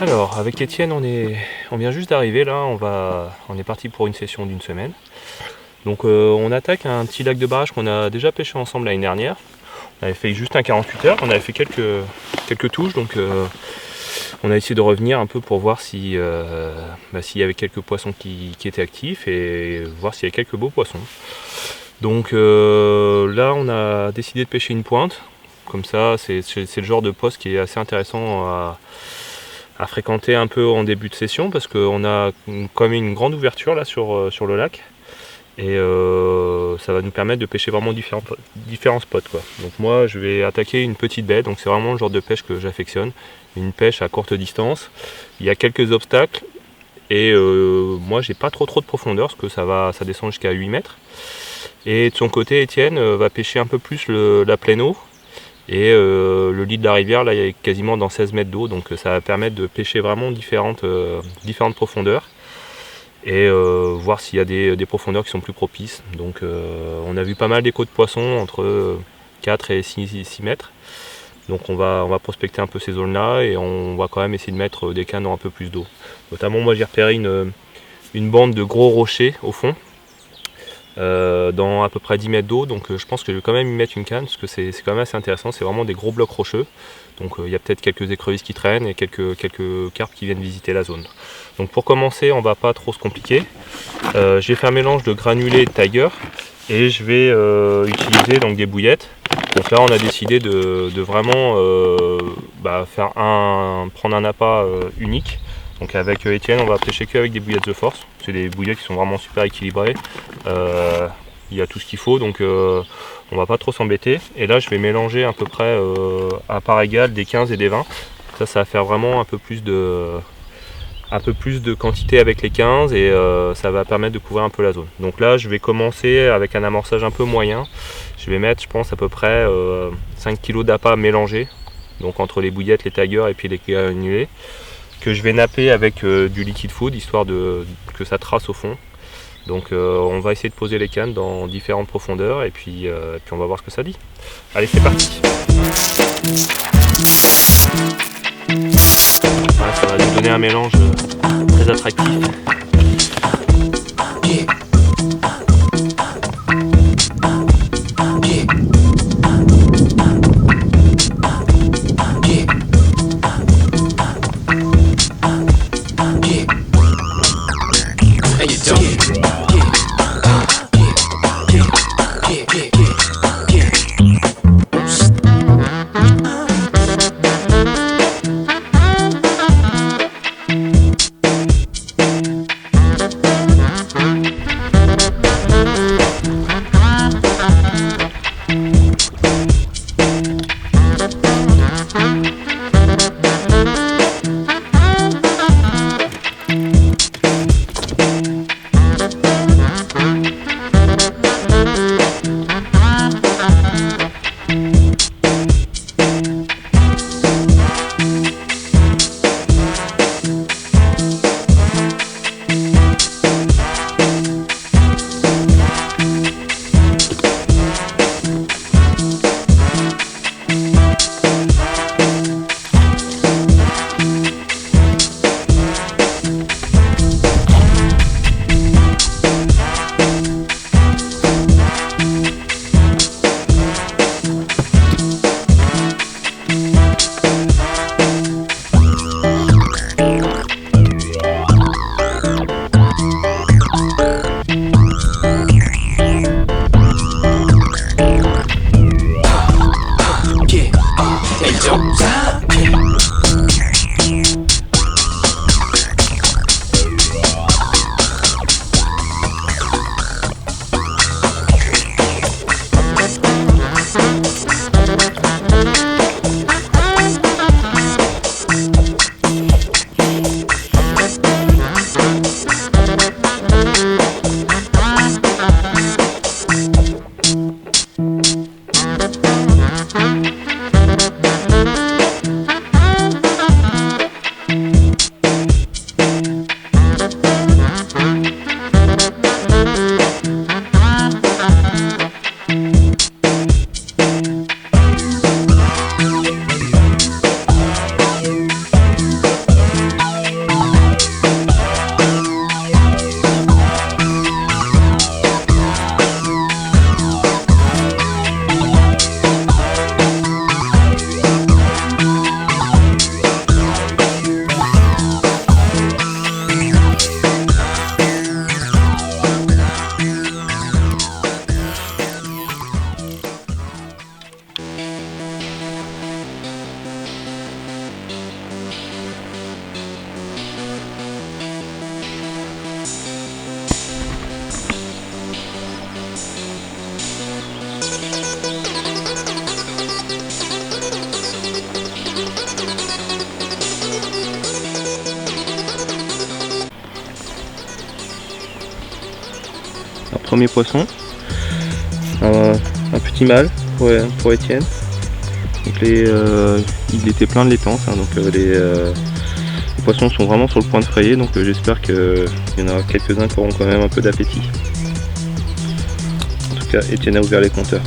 Alors, avec Étienne, on vient juste d'arriver là, on est parti pour une session d'une semaine. Donc on attaque un petit lac de barrage qu'on a déjà pêché ensemble l'année dernière. On avait fait juste un 48 heures, on avait fait quelques touches, donc on a essayé de revenir un peu pour voir s'il y avait quelques poissons qui étaient actifs et voir s'il y avait quelques beaux poissons. Donc là on a décidé de pêcher une pointe, comme ça c'est le genre de poste qui est assez intéressant à fréquenter un peu en début de session parce qu'on a quand même une grande ouverture là sur le lac et ça va nous permettre de pêcher vraiment différents spots quoi. Donc moi je vais attaquer une petite baie, donc c'est vraiment le genre de pêche que j'affectionne, une pêche à courte distance. Il y a quelques obstacles et moi j'ai pas trop de profondeur parce que ça descend jusqu'à 8 mètres. Et de son côté Étienne va pêcher un peu plus la pleine eau. Et le lit de la rivière, là, il est quasiment dans 16 mètres d'eau, donc ça va permettre de pêcher vraiment différentes profondeurs et voir s'il y a des profondeurs qui sont plus propices. Donc on a vu pas mal d'échos de poissons entre 4 et 6 mètres. Donc on va prospecter un peu ces zones-là et on va quand même essayer de mettre des cannes dans un peu plus d'eau. Notamment moi j'ai repéré une bande de gros rochers au fond. Dans à peu près 10 mètres d'eau, donc je pense que je vais quand même y mettre une canne parce que c'est quand même assez intéressant, c'est vraiment des gros blocs rocheux, donc il y a peut-être quelques écrevisses qui traînent et quelques carpes qui viennent visiter la zone. Donc pour commencer on va pas trop se compliquer, je vais faire un mélange de granulés et de Tiger et je vais utiliser donc des bouillettes. Donc là on a décidé de vraiment prendre un appât unique. Donc avec Étienne on va pêcher qu'avec des bouillettes The Force, c'est des bouillettes qui sont vraiment super équilibrées, il y a tout ce qu'il faut, donc on va pas trop s'embêter. Et là je vais mélanger à peu près à part égale des 15 et des 20, ça va faire vraiment un peu plus de quantité avec les 15 et ça va permettre de couvrir un peu la zone. Donc là je vais commencer avec un amorçage un peu moyen, je vais mettre je pense à peu près 5 kg d'appât mélangé, donc entre les bouillettes, les Tiger et puis les granulés, que je vais napper avec du liquid food histoire que ça trace au fond. Donc on va essayer de poser les cannes dans différentes profondeurs et puis on va voir ce que ça dit. Allez, c'est parti. Voilà, ça va nous donner un mélange très attractif. un premier poisson, un petit mâle pour Étienne. Donc il était plein de laitance, hein, donc les poissons sont vraiment sur le point de frayer, donc j'espère qu'il y en aura quelques-uns qui auront quand même un peu d'appétit. En tout cas, Étienne a ouvert les compteurs.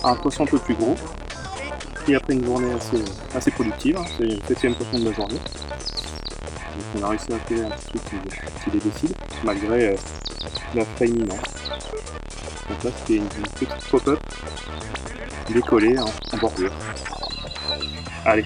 un poisson un peu plus gros. Et après une journée assez productive, hein, c'est le 7e poisson de la journée. Donc on a réussi à attirer un petit truc qui les décide, malgré la frais imminente. Donc là c'était une petite pop-up décollée en bordure. Allez.